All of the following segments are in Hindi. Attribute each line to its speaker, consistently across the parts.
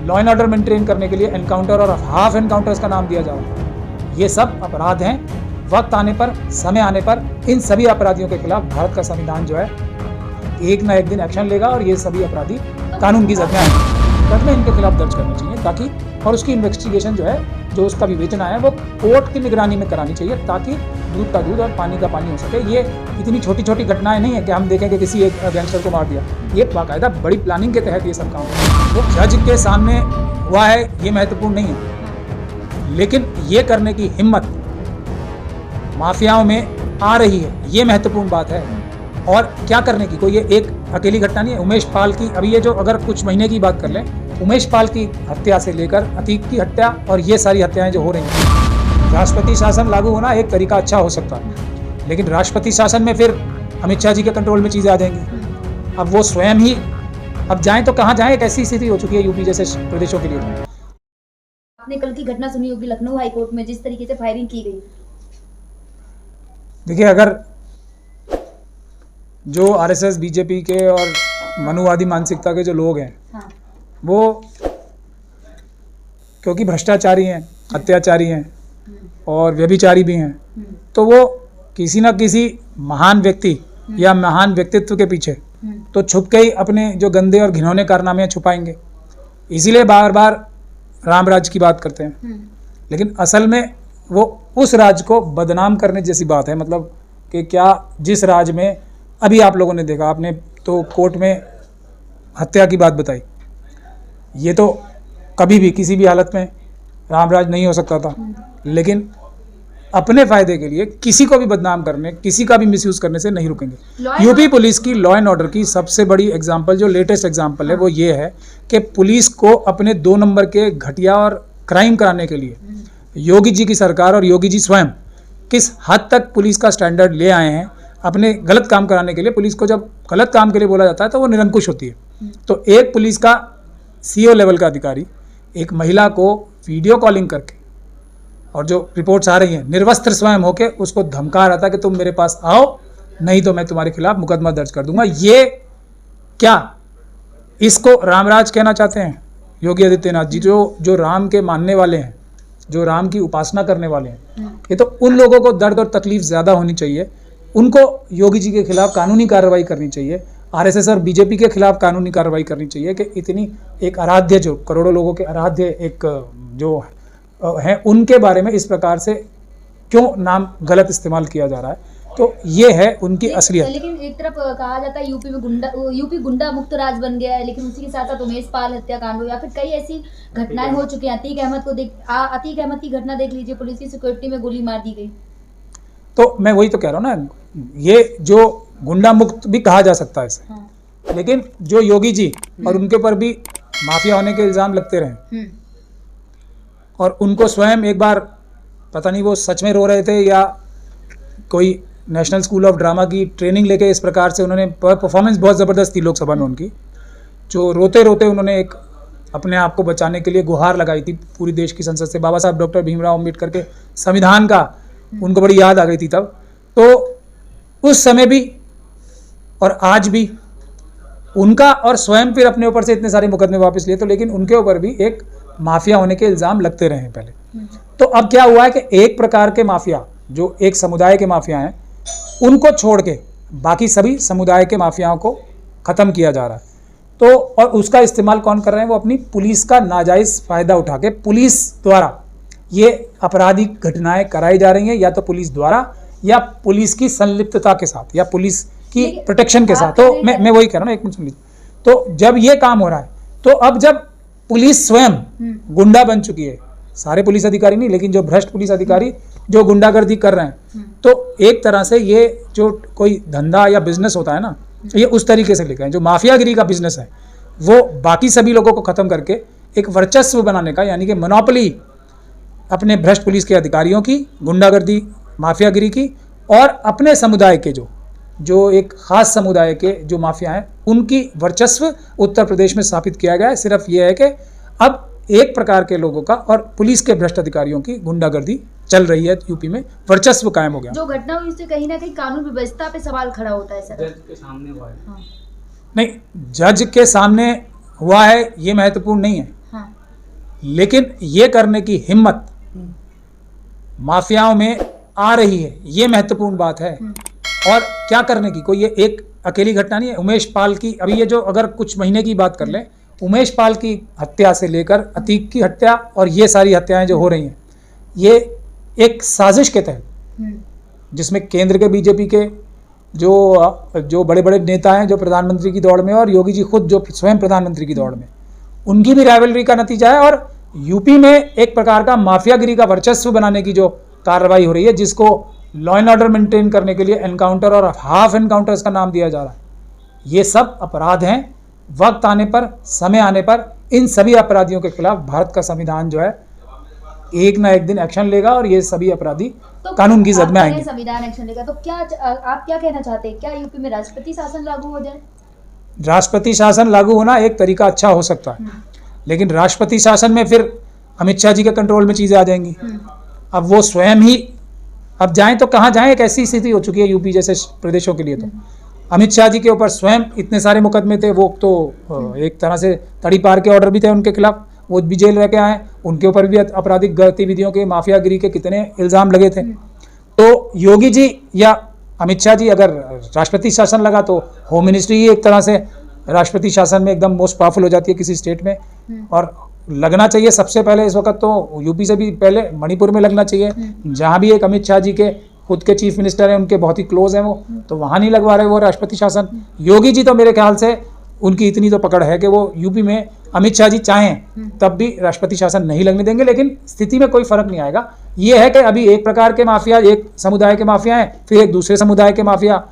Speaker 1: लॉ एंड ऑर्डर मेंटेन करने के लिए एनकाउंटर और हाफ एनकाउंटर्स का नाम दिया जा रहा है। ये सब अपराध हैं। वक्त आने पर, समय आने पर इन सभी अपराधियों के खिलाफ भारत का संविधान जो है एक ना एक दिन एक्शन लेगा और ये सभी अपराधी कानून की जद में आएंगे। कदमें इनके खिलाफ दर्ज करनी चाहिए ताकि, और उसकी इन्वेस्टिगेशन जो है, जो उसका विवेचना है वो कोर्ट की निगरानी में करानी चाहिए ताकि दूध का दूध और पानी का पानी हो सके। ये इतनी छोटी छोटी घटनाएं नहीं है कि हम देखें कि किसी एक गैंगस्टर को मार दिया। ये बाकायदा बड़ी प्लानिंग के तहत ये सब काम है। वो जज के सामने हुआ है ये महत्वपूर्ण नहीं है, लेकिन ये करने की हिम्मत माफियाओं में आ रही है, ये महत्वपूर्ण बात है। और क्या करने की, कोई ये एक अकेली घटना नहीं है। उमेश पाल की, अभी ये जो अगर कुछ महीने की बात कर लें, उमेश पाल की हत्या से लेकर अतीक की हत्या और ये सारी हत्याएं जो हो रही हैं, राष्ट्रपति शासन लागू होना एक तरीका अच्छा हो सकता है, लेकिन राष्ट्रपति शासन में फिर अमित शाह जी के कंट्रोल में चीज़ें आ जाएंगी। अब वो स्वयं ही अब जाएं तो कहाँ जाएं, एक ऐसी स्थिति हो चुकी है यूपी जैसे प्रदेशों के लिए।
Speaker 2: आपने कल की घटना सुनी होगी लखनऊ हाईकोर्ट में, जिस तरीके से फायरिंग की गई।
Speaker 1: देखिए, अगर जो आरएसएस बीजेपी के और मनुवादी मानसिकता के जो लोग हैं,
Speaker 2: हाँ।
Speaker 1: वो क्योंकि भ्रष्टाचारी हैं, अत्याचारी हैं और व्यभिचारी भी हैं, तो वो किसी न किसी महान व्यक्ति या महान व्यक्तित्व के पीछे तो छुप के ही अपने जो गंदे और घिनौने कारनामे छुपाएंगे। इसीलिए बार बार राम राज की बात करते हैं, लेकिन असल में वो उस राज को बदनाम करने जैसी बात है। मतलब कि क्या जिस राज में अभी आप लोगों ने देखा, आपने तो कोर्ट में हत्या की बात बताई, ये तो कभी भी किसी भी हालत में रामराज नहीं हो सकता था, लेकिन अपने फायदे के लिए किसी को भी बदनाम करने, किसी का भी मिसयूज करने से नहीं रुकेंगे। यूपी पुलिस की लॉ एंड ऑर्डर की सबसे बड़ी एग्जांपल, जो लेटेस्ट एग्जांपल है, वो ये है कि पुलिस को अपने 2 नंबर के घटिया और क्राइम कराने के लिए योगी जी की सरकार और योगी जी स्वयं किस हद तक पुलिस का स्टैंडर्ड ले आए हैं। अपने गलत काम कराने के लिए पुलिस को जब गलत काम के लिए बोला जाता है तो वो निरंकुश होती है। तो एक पुलिस का सीओ लेवल का अधिकारी एक महिला को वीडियो कॉलिंग करके, और जो रिपोर्ट्स आ रही हैं, निर्वस्त्र स्वयं होके उसको धमका रहा था कि तुम मेरे पास आओ, नहीं तो मैं तुम्हारे खिलाफ मुकदमा दर्ज कर दूंगा। ये क्या इसको रामराज कहना चाहते हैं योगी आदित्यनाथ जी, जो राम के मानने वाले हैं, जो राम की उपासना करने वाले हैं? ये तो उन लोगों को दर्द और तकलीफ ज़्यादा होनी चाहिए, उनको योगी जी के खिलाफ कानूनी कार्रवाई करनी चाहिए, आरएसएस और बीजेपी के खिलाफ कानूनी कार्रवाई करनी चाहिए कि इतनी एक आराध्य, जो करोड़ों लोगों के आराध्य एक जो हैं, उनके बारे में इस प्रकार से क्यों नाम गलत इस्तेमाल किया जा रहा है। तो ये है उनकी असलियत।
Speaker 2: लेकिन एक तरफ कहा जाता है यूपी गुंडा मुक्त राज बन गया है, लेकिन उसी के साथ साथ उमेश पाल हत्याकांड हो या फिर कई ऐसी घटनाएं हो चुकी हैं। अतीक अहमद की घटना देख लीजिए, पुलिस की सिक्योरिटी में गोली मार दी गई।
Speaker 1: तो मैं वही तो कह रहा हूँ ना, ये जो गुंडा मुक्त भी कहा जा सकता है इसे, हाँ। लेकिन जो योगी जी और उनके ऊपर भी माफिया होने के इल्ज़ाम लगते रहे, और उनको स्वयं एक बार पता नहीं वो सच में रो रहे थे या कोई नेशनल स्कूल ऑफ ड्रामा की ट्रेनिंग लेके इस प्रकार से उन्होंने परफॉर्मेंस बहुत ज़बरदस्त थी लोकसभा में उनकी, जो रोते रोते उन्होंने एक अपने आप को बचाने के लिए गुहार लगाई थी पूरी देश की संसद से। बाबा साहब डॉक्टर भीमराव अम्बेडकर के संविधान का उनको बड़ी याद आ गई थी तब। तो उस समय भी और आज भी उनका, और स्वयं फिर अपने ऊपर से इतने सारे मुकदमे वापस लिए, तो लेकिन उनके ऊपर भी एक माफिया होने के इल्ज़ाम लगते रहे पहले। तो अब क्या हुआ है कि एक प्रकार के माफिया, जो एक समुदाय के माफिया हैं, उनको छोड़ के बाकी सभी समुदाय के माफियाओं को ख़त्म किया जा रहा है। तो और उसका इस्तेमाल कौन कर रहे हैं? वो अपनी पुलिस का नाजायज़ फ़ायदा उठा के पुलिस द्वारा ये आपराधिक घटनाएं कराई जा रही हैं, या तो पुलिस द्वारा या पुलिस की संलिप्तता के साथ या पुलिस की प्रोटेक्शन के साथ। तो मैं वही कह रहा हूँ, एक मिनट सुनिए। तो जब ये काम हो रहा है, तो अब जब पुलिस स्वयं गुंडा बन चुकी है, सारे पुलिस अधिकारी नहीं, लेकिन जो भ्रष्ट पुलिस अधिकारी जो गुंडागर्दी कर रहे हैं, तो एक तरह से ये जो कोई धंधा या बिजनेस होता है ना, ये उस तरीके से लिखा है, जो माफियागिरी का बिजनेस है, वो बाकी सभी लोगों को ख़त्म करके एक वर्चस्व बनाने का, यानी कि मोनोपोली अपने भ्रष्ट पुलिस के अधिकारियों की, गुंडागर्दी माफियागिरी की, और अपने समुदाय के जो एक ख़ास समुदाय के जो माफिया हैं, उनकी वर्चस्व उत्तर प्रदेश में स्थापित किया गया है। सिर्फ ये है कि अब एक प्रकार के लोगों का और पुलिस के भ्रष्ट अधिकारियों की गुंडागर्दी चल रही है यूपी में, वर्चस्व कायम हो गया।
Speaker 2: जो घटना हुई उससे कहीं ना कहीं कानून व्यवस्था पे सवाल खड़ा होता है सर।
Speaker 1: जज के सामने हुआ है। हाँ। नहीं, जज के सामने हुआ है ये महत्वपूर्ण नहीं है। हाँ। लेकिन ये करने की हिम्मत माफियाओं में आ रही है, ये महत्वपूर्ण बात है। और क्या करने की, कोई ये एक अकेली घटना नहीं है। उमेश पाल की, अभी ये जो अगर कुछ महीने की बात कर लें, उमेश पाल की हत्या से लेकर अतीक की हत्या और ये सारी हत्याएं जो हो रही हैं, ये एक साजिश के तहत, जिसमें केंद्र के बीजेपी के जो बड़े बड़े नेता हैं जो प्रधानमंत्री की दौड़ में, और योगी जी खुद जो स्वयं प्रधानमंत्री की दौड़ में, उनकी भी राइवलरी का नतीजा है। और यूपी में एक प्रकार का माफियागिरी का वर्चस्व बनाने की जो कार्रवाई हो रही है, जिसको लॉ एंड ऑर्डर मेंटेन करने के लिए एनकाउंटर और हाफ एनकाउंटर्स का नाम दिया जा रहा है, ये सब अपराध हैं। वक्त आने पर, समय आने पर इन सभी अपराधियों के खिलाफ भारत का संविधान जो है एक ना एक दिन एक्शन लेगा और ये सभी अपराधी
Speaker 2: तो
Speaker 1: कानून की जद में आएंगे।
Speaker 2: संविधान एक्शन लेगा तो क्या आप क्या कहना चाहते हैं, क्या यूपी में राष्ट्रपति शासन लागू हो जाए?
Speaker 1: राष्ट्रपति शासन लागू होना एक तरीका अच्छा हो सकता है, लेकिन राष्ट्रपति शासन में फिर अमित शाह जी के कंट्रोल में चीजें आ जाएंगी। अब वो स्वयं ही अब जाएं तो कहाँ जाएं, एक ऐसी स्थिति हो चुकी है यूपी जैसे प्रदेशों के लिए। तो अमित शाह जी के ऊपर स्वयं इतने सारे मुकदमे थे, वो तो एक तरह से तड़ी पार के ऑर्डर भी थे उनके खिलाफ, वो भी जेल रह के आए, उनके ऊपर भी आपराधिक गतिविधियों के, माफियागिरी के कितने इल्ज़ाम लगे थे। तो योगी जी या अमित शाह जी अगर राष्ट्रपति शासन लगा तो होम मिनिस्ट्री ही एक तरह से राष्ट्रपति शासन में एकदम मोस्ट पावरफुल हो जाती है किसी स्टेट में। और लगना चाहिए सबसे पहले इस वक्त तो यूपी से भी पहले मणिपुर में लगना चाहिए, जहाँ भी एक अमित शाह जी के खुद के चीफ मिनिस्टर हैं, उनके बहुत ही क्लोज हैं वो, तो वहाँ नहीं लगवा रहे वो राष्ट्रपति शासन। योगी जी तो मेरे ख्याल से उनकी इतनी तो पकड़ है कि वो यूपी में अमित शाह जी चाहें तब भी राष्ट्रपति शासन नहीं लगने देंगे, लेकिन स्थिति में कोई फर्क नहीं आएगा। ये है कि अभी एक प्रकार के माफिया, एक समुदाय के माफिया हैं, फिर एक दूसरे समुदाय के माफिया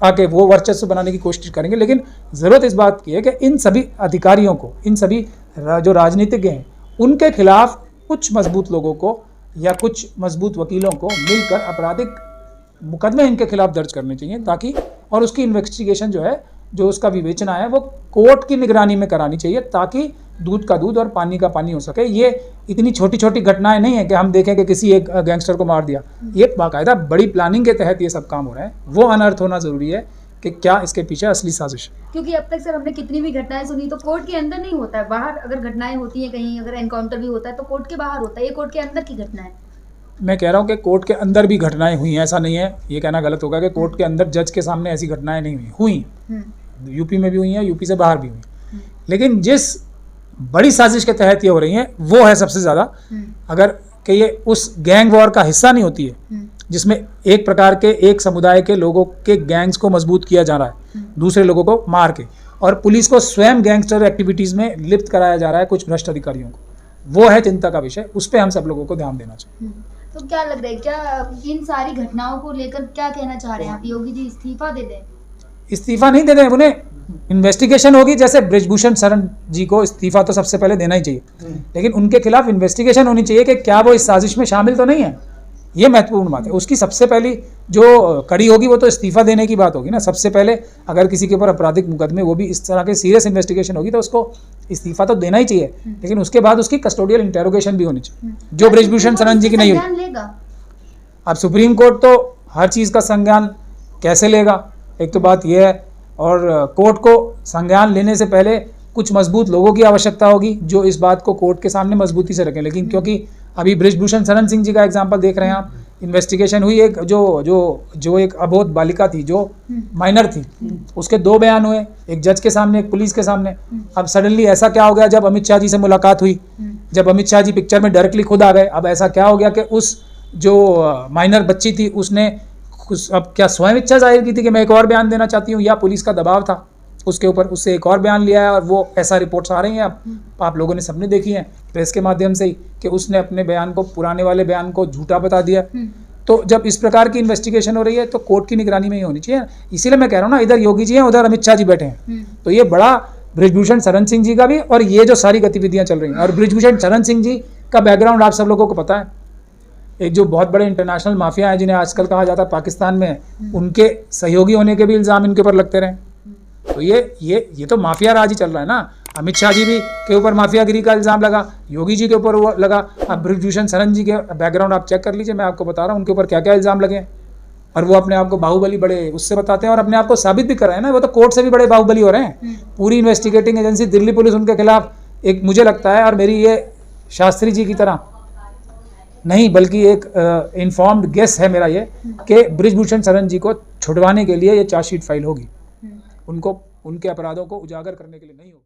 Speaker 1: आके वो वर्चस्व बनाने की कोशिश करेंगे। लेकिन ज़रूरत इस बात की है कि इन सभी अधिकारियों को, इन सभी जो राजनीतिज्ञ हैं, उनके खिलाफ कुछ मजबूत लोगों को या कुछ मजबूत वकीलों को मिलकर आपराधिक मुकदमे इनके खिलाफ दर्ज करने चाहिए, ताकि और उसकी इन्वेस्टिगेशन जो है, जो उसका विवेचना है, वो कोर्ट की निगरानी में करानी चाहिए, ताकि दूध का दूध और पानी का पानी हो सके। ये इतनी छोटी छोटी घटनाएं नहीं है कि हम देखें कि किसी एक गैंगस्टर को मार दिया, ये बाकायदा बड़ी प्लानिंग के तहत ये सब काम हो रहे हैं। वो अनर्थ होना जरूरी है कि क्या इसके पीछे असली साजिश है।
Speaker 2: क्योंकि अब तक सर हमने कितनी भी घटनाएं सुनी तो कोर्ट के अंदर नहीं होता है, बाहर अगर घटनाएं होती हैं, कहीं अगर एनकाउंटर भी होता है तो कोर्ट के बाहर होता है, ये कोर्ट के अंदर की घटना है।
Speaker 1: मैं कह रहा हूँ कि कोर्ट के अंदर भी घटनाएं हुई हैं, ऐसा नहीं है, ये कहना गलत होगा कि कोर्ट के अंदर जज के सामने ऐसी घटनाएं नहीं हुई यूपी में भी हुई हैं, यूपी से बाहर भी हुई। लेकिन जिस बड़ी साजिश के तहत ये हो रही हैं वो है सबसे ज़्यादा, अगर कि ये उस गैंग वॉर का हिस्सा नहीं होती है जिसमें एक प्रकार के एक समुदाय के लोगों के गैंग्स को मजबूत किया जा रहा है दूसरे लोगों को मार के, और पुलिस को स्वयं गैंगस्टर एक्टिविटीज़ में लिप्त कराया जा रहा है कुछ भ्रष्ट अधिकारियों को, वो है चिंता का विषय। उस पर हम सब लोगों को ध्यान देना चाहिए।
Speaker 2: तो क्या लग रहा है, क्या इन सारी घटनाओं को लेकर क्या कहना चाह रहे हैं आप, योगी जी इस्तीफा दे दें?
Speaker 1: इस्तीफा नहीं दे दें, उन्हें इन्वेस्टिगेशन होगी। जैसे बृजभूषण शरण जी को इस्तीफा तो सबसे पहले देना ही चाहिए, लेकिन उनके खिलाफ इन्वेस्टिगेशन होनी चाहिए कि क्या वो इस साजिश में शामिल तो नहीं है। ये महत्वपूर्ण बात है। उसकी सबसे पहली जो कड़ी होगी वो तो इस्तीफा देने की बात होगी ना। सबसे पहले अगर किसी के ऊपर आपराधिक मुकदमे, वो भी इस तरह के सीरियस इन्वेस्टिगेशन होगी, तो उसको इस्तीफा तो देना ही चाहिए, लेकिन उसके बाद उसकी कस्टोडियल इंटेरोगेशन भी होनी चाहिए, जो बृजभूषण शरण जी की नहीं हुई। अब सुप्रीम कोर्ट तो हर चीज़ का संज्ञान कैसे लेगा, एक तो बात यह है, और कोर्ट को संज्ञान लेने से पहले कुछ मजबूत लोगों की आवश्यकता होगी जो इस बात को कोर्ट के सामने मजबूती से रखें। लेकिन क्योंकि अभी बृजभूषण शरण सिंह जी का एग्जाम्पल देख रहे हैं आप, इन्वेस्टिगेशन हुई, एक जो एक अबोध बालिका थी, जो माइनर थी, उसके 2 बयान हुए, एक जज के सामने, एक पुलिस के सामने। अब सडनली ऐसा क्या हो गया, जब अमित शाह जी से मुलाकात हुई, जब अमित शाह जी पिक्चर में डायरेक्टली खुद आ गए, अब ऐसा क्या हो गया कि उस जो माइनर बच्ची थी उसने अब क्या स्वयं इच्छा जाहिर की थी कि मैं एक और बयान देना चाहती हूँ, या पुलिस का दबाव था उसके ऊपर, उससे एक और बयान लिया है। और वो ऐसा रिपोर्ट्स आ रही हैं, आप लोगों ने सबने देखी हैं प्रेस के माध्यम से ही, कि उसने अपने बयान को, पुराने वाले बयान को झूठा बता दिया। तो जब इस प्रकार की इन्वेस्टिगेशन हो रही है तो कोर्ट की निगरानी में ही होनी चाहिए। इसीलिए मैं कह रहा हूँ ना, इधर योगी जी हैं, उधर अमित शाह जी बैठे हैं, तो ये बड़ा बृजभूषण शरण सिंह जी का भी, और ये जो सारी गतिविधियाँ चल रही हैं, और बृजभूषण शरण सिंह जी का बैकग्राउंड आप सब लोगों को पता है। एक जो बहुत बड़े इंटरनेशनल माफिया हैं जिन्हें आजकल कहा जाता है पाकिस्तान में, उनके सहयोगी होने के भी इल्ज़ाम इनके ऊपर लगते रहे। तो ये तो माफिया राज ही चल रहा है ना। अमित शाह जी भी के ऊपर माफियागिरी का इल्ज़ाम लगा, योगी जी के ऊपर वो लगा। अब बृजभूषण शरण जी के बैकग्राउंड आप चेक कर लीजिए, मैं आपको बता रहा हूँ उनके ऊपर क्या क्या इल्ज़ाम लगे हैं। और वो अपने आप को बाहुबली बड़े उससे बताते हैं, और अपने आप को साबित भी कर रहे हैं ना, वो तो कोर्ट से भी बड़े बाहुबली हो रहे हैं। पूरी इन्वेस्टिगेटिंग एजेंसी दिल्ली पुलिस उनके खिलाफ, एक मुझे लगता है, और मेरी ये शास्त्री जी की तरह नहीं, बल्कि एक इन्फॉर्म्ड गेस है मेरा ये कि बृजभूषण शरण जी को छुड़वाने के लिए ये चार्जशीट फाइल होगी, उनको उनके अपराधों को उजागर करने के लिए नहीं होगी।